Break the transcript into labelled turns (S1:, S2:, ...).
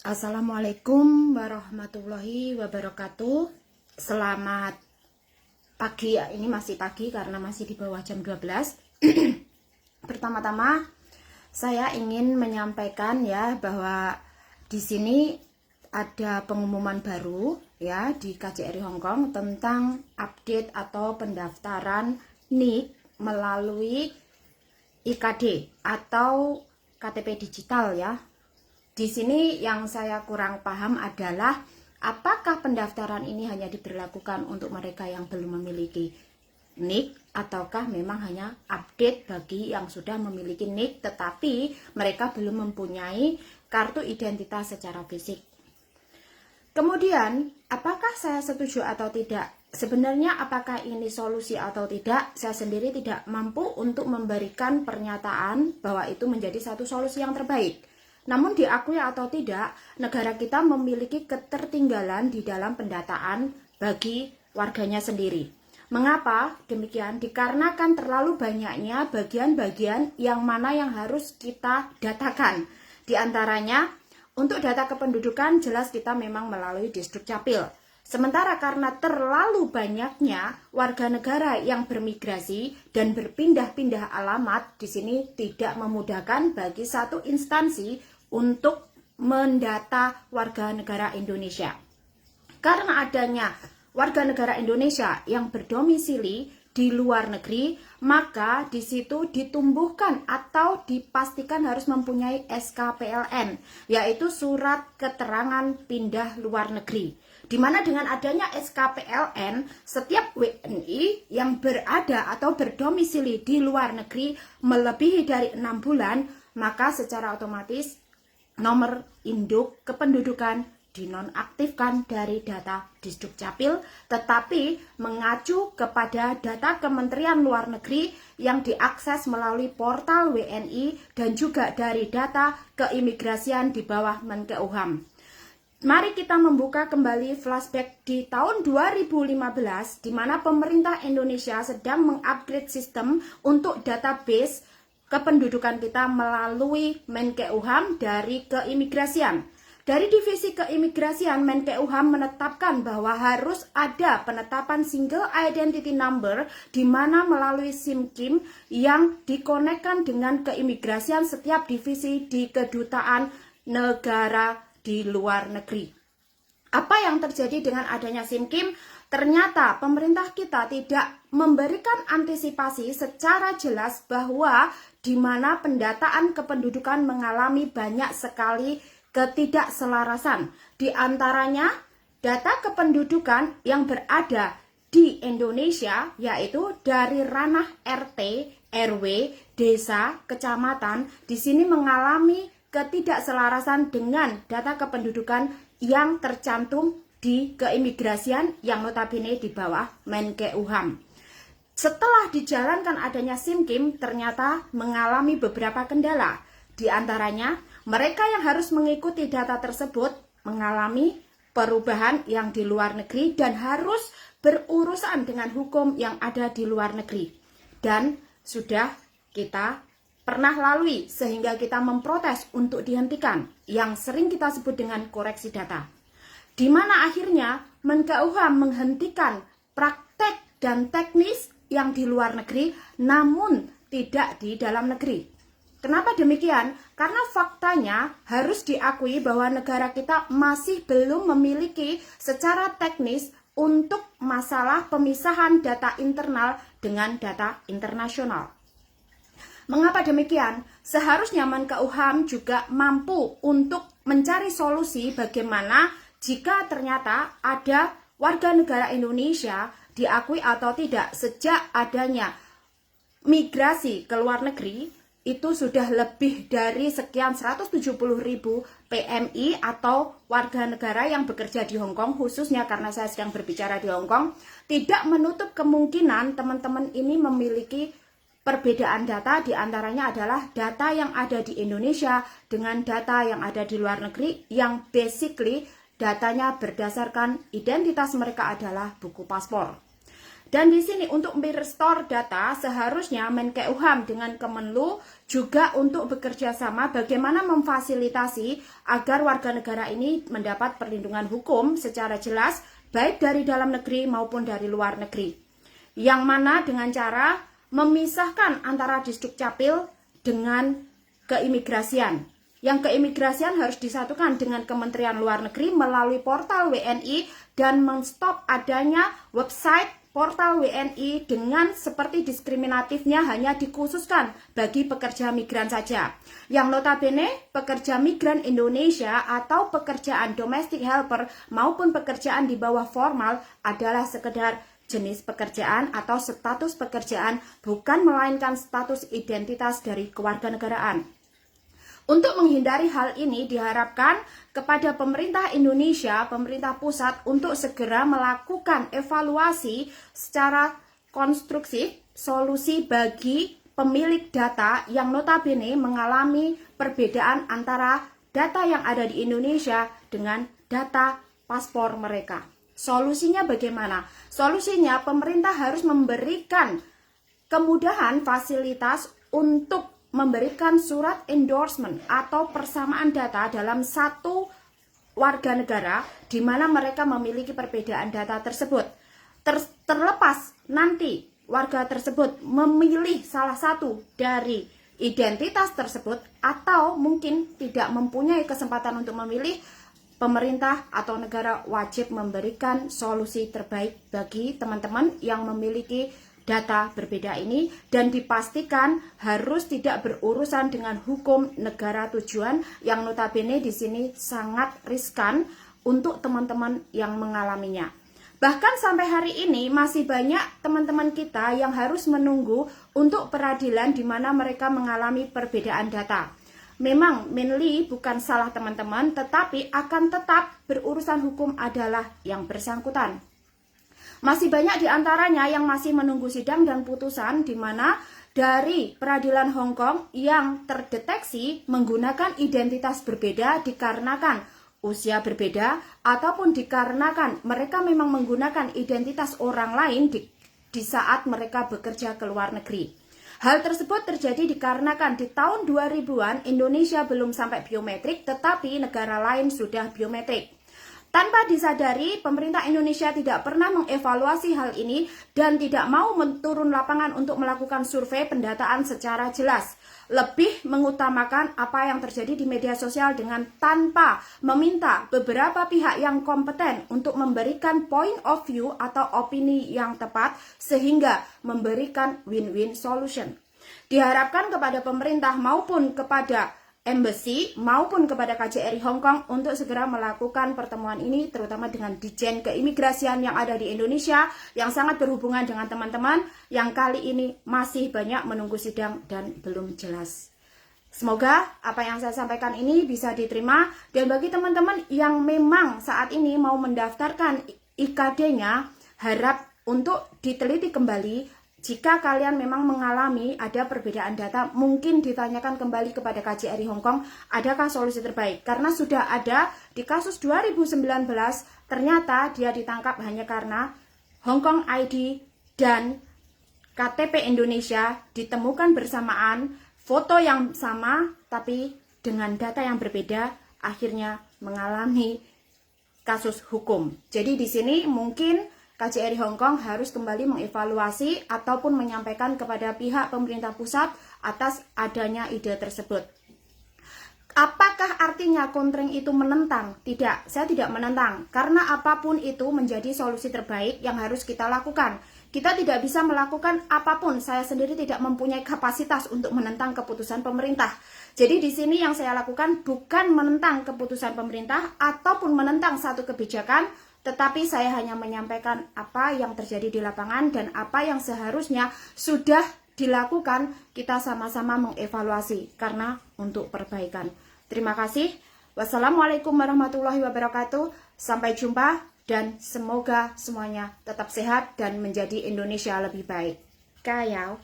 S1: Assalamualaikum warahmatullahi wabarakatuh. Selamat pagi ya, ini masih pagi karena masih di bawah jam 12. Pertama-tama saya ingin menyampaikan ya bahwa di sini ada pengumuman baru ya di KJRI Hongkong tentang update atau pendaftaran NIK melalui IKD atau KTP digital ya. Di sini yang saya kurang paham adalah apakah pendaftaran ini hanya diberlakukan untuk mereka yang belum memiliki NIK ataukah memang hanya update bagi yang sudah memiliki NIK tetapi mereka belum mempunyai kartu identitas secara fisik. Kemudian, apakah saya setuju atau tidak? Sebenarnya apakah ini solusi atau tidak? Saya sendiri tidak mampu untuk memberikan pernyataan bahwa itu menjadi satu solusi yang terbaik. Namun diakui atau tidak, negara kita memiliki ketertinggalan di dalam pendataan bagi warganya sendiri. Mengapa demikian? Dikarenakan terlalu banyaknya bagian-bagian yang mana yang harus kita datakan. Di antaranya, untuk data kependudukan jelas kita memang melalui Disdukcapil. Sementara karena terlalu banyaknya warga negara yang bermigrasi dan berpindah-pindah alamat, di sini tidak memudahkan bagi satu instansi untuk mendata warga negara Indonesia. Karena adanya warga negara Indonesia yang berdomisili di luar negeri, maka di situ ditumbuhkan atau dipastikan harus mempunyai SKPLN, yaitu surat keterangan pindah luar negeri. Di mana dengan adanya SKPLN, setiap WNI yang berada atau berdomisili di luar negeri melebihi dari 6 bulan, maka secara otomatis nomor induk kependudukan dinonaktifkan dari data Disdukcapil, tetapi mengacu kepada data Kementerian Luar Negeri yang diakses melalui portal WNI dan juga dari data keimigrasian di bawah Menkumham. Mari kita membuka kembali flashback di tahun 2015 di mana pemerintah Indonesia sedang mengupgrade sistem untuk database kependudukan kita melalui Menkumham dari keimigrasian. Dari divisi keimigrasian, Menkumham menetapkan bahwa harus ada penetapan single identity number di mana melalui SIM-KIM yang dikonekkan dengan keimigrasian setiap divisi di kedutaan negara di luar negeri. Apa yang terjadi dengan adanya SIM-KIM? Ternyata pemerintah kita tidak memberikan antisipasi secara jelas bahwa di mana pendataan kependudukan mengalami banyak sekali ketidakselarasan. Di antaranya data kependudukan yang berada di Indonesia yaitu dari ranah RT, RW, desa, kecamatan di sini mengalami ketidakselarasan dengan data kependudukan yang tercantum di keimigrasian yang notabene di bawah Menkumham. Setelah dijalankan adanya SIM-KIM ternyata mengalami beberapa kendala. Di antaranya, mereka yang harus mengikuti data tersebut mengalami perubahan yang di luar negeri dan harus berurusan dengan hukum yang ada di luar negeri. Dan sudah kita pernah lalui sehingga kita memprotes untuk dihentikan yang sering kita sebut dengan koreksi data. Di mana akhirnya Menkumham menghentikan praktek dan teknis yang di luar negeri namun tidak di dalam negeri. Kenapa demikian? Karena faktanya harus diakui bahwa negara kita masih belum memiliki secara teknis untuk masalah pemisahan data internal dengan data internasional. Mengapa demikian? Seharusnya Menkumham juga mampu untuk mencari solusi bagaimana jika ternyata ada warga negara Indonesia diakui atau tidak sejak adanya migrasi ke luar negeri itu sudah lebih dari sekian 170.000 PMI atau warga negara yang bekerja di Hongkong, khususnya karena saya sedang berbicara di Hongkong, tidak menutup kemungkinan teman-teman ini memiliki perbedaan data. Di antaranya adalah data yang ada di Indonesia dengan data yang ada di luar negeri yang basically datanya berdasarkan identitas mereka adalah buku paspor. Dan di sini untuk merestore data seharusnya Menkumham dengan Kemenlu juga untuk bekerja sama bagaimana memfasilitasi agar warga negara ini mendapat perlindungan hukum secara jelas baik dari dalam negeri maupun dari luar negeri. Yang mana dengan cara memisahkan antara Disdukcapil dengan keimigrasian. Yang keimigrasian harus disatukan dengan Kementerian Luar Negeri melalui portal WNI dan menstop adanya website portal WNI dengan seperti diskriminatifnya hanya dikhususkan bagi pekerja migran saja. Yang notabene pekerja migran Indonesia atau pekerjaan domestic helper maupun pekerjaan di bawah formal adalah sekedar jenis pekerjaan atau status pekerjaan, bukan melainkan status identitas dari kewarganegaraan. Untuk menghindari hal ini diharapkan kepada pemerintah Indonesia, pemerintah pusat untuk segera melakukan evaluasi secara konstruksif solusi bagi pemilik data yang notabene mengalami perbedaan antara data yang ada di Indonesia dengan data paspor mereka. Solusinya bagaimana? Solusinya pemerintah harus memberikan kemudahan fasilitas untuk memberikan surat endorsement atau persamaan data dalam satu warga negara di mana mereka memiliki perbedaan data tersebut. Terlepas nanti warga tersebut memilih salah satu dari identitas tersebut atau mungkin tidak mempunyai kesempatan untuk memilih, pemerintah atau negara wajib memberikan solusi terbaik bagi teman-teman yang memiliki data berbeda ini dan dipastikan harus tidak berurusan dengan hukum negara tujuan yang notabene di sini sangat riskan untuk teman-teman yang mengalaminya. Bahkan sampai hari ini masih banyak teman-teman kita yang harus menunggu untuk peradilan di mana mereka mengalami perbedaan data. Memang mainly bukan salah teman-teman, tetapi akan tetap berurusan hukum adalah yang bersangkutan. Masih banyak di antaranya yang masih menunggu sidang dan putusan di mana dari peradilan Hong Kong yang terdeteksi menggunakan identitas berbeda dikarenakan usia berbeda ataupun dikarenakan mereka memang menggunakan identitas orang lain di saat mereka bekerja ke luar negeri. Hal tersebut terjadi dikarenakan di tahun 2000-an Indonesia belum sampai biometrik tetapi negara lain sudah biometrik. Tanpa disadari, pemerintah Indonesia tidak pernah mengevaluasi hal ini dan tidak mau turun lapangan untuk melakukan survei pendataan secara jelas. Lebih mengutamakan apa yang terjadi di media sosial dengan tanpa meminta beberapa pihak yang kompeten untuk memberikan point of view atau opini yang tepat sehingga memberikan win-win solution. Diharapkan kepada pemerintah maupun kepada Embassy maupun kepada KJRI Hong Kong untuk segera melakukan pertemuan ini terutama dengan Ditjen Keimigrasian yang ada di Indonesia yang sangat berhubungan dengan teman-teman yang kali ini masih banyak menunggu sidang dan belum jelas. Semoga apa yang saya sampaikan ini bisa diterima dan bagi teman-teman yang memang saat ini mau mendaftarkan IKD-nya harap untuk diteliti kembali. Jika kalian memang mengalami ada perbedaan data, mungkin ditanyakan kembali kepada KJRI Hong Kong, adakah solusi terbaik? Karena sudah ada di kasus 2019, ternyata dia ditangkap hanya karena Hong Kong ID dan KTP Indonesia ditemukan bersamaan, foto yang sama, tapi dengan data yang berbeda, akhirnya mengalami kasus hukum. Jadi di sini mungkin KJRI Hong Kong harus kembali mengevaluasi ataupun menyampaikan kepada pihak pemerintah pusat atas adanya ide tersebut. Apakah artinya kontreng itu menentang? Tidak, saya tidak menentang. Karena apapun itu menjadi solusi terbaik yang harus kita lakukan. Kita tidak bisa melakukan apapun. Saya sendiri tidak mempunyai kapasitas untuk menentang keputusan pemerintah. Jadi di sini yang saya lakukan bukan menentang keputusan pemerintah ataupun menentang satu kebijakan, tetapi saya hanya menyampaikan apa yang terjadi di lapangan dan apa yang seharusnya sudah dilakukan, kita sama-sama mengevaluasi karena untuk perbaikan. Terima kasih. Wassalamualaikum warahmatullahi wabarakatuh. Sampai jumpa dan semoga semuanya tetap sehat dan menjadi Indonesia lebih baik. Kayau.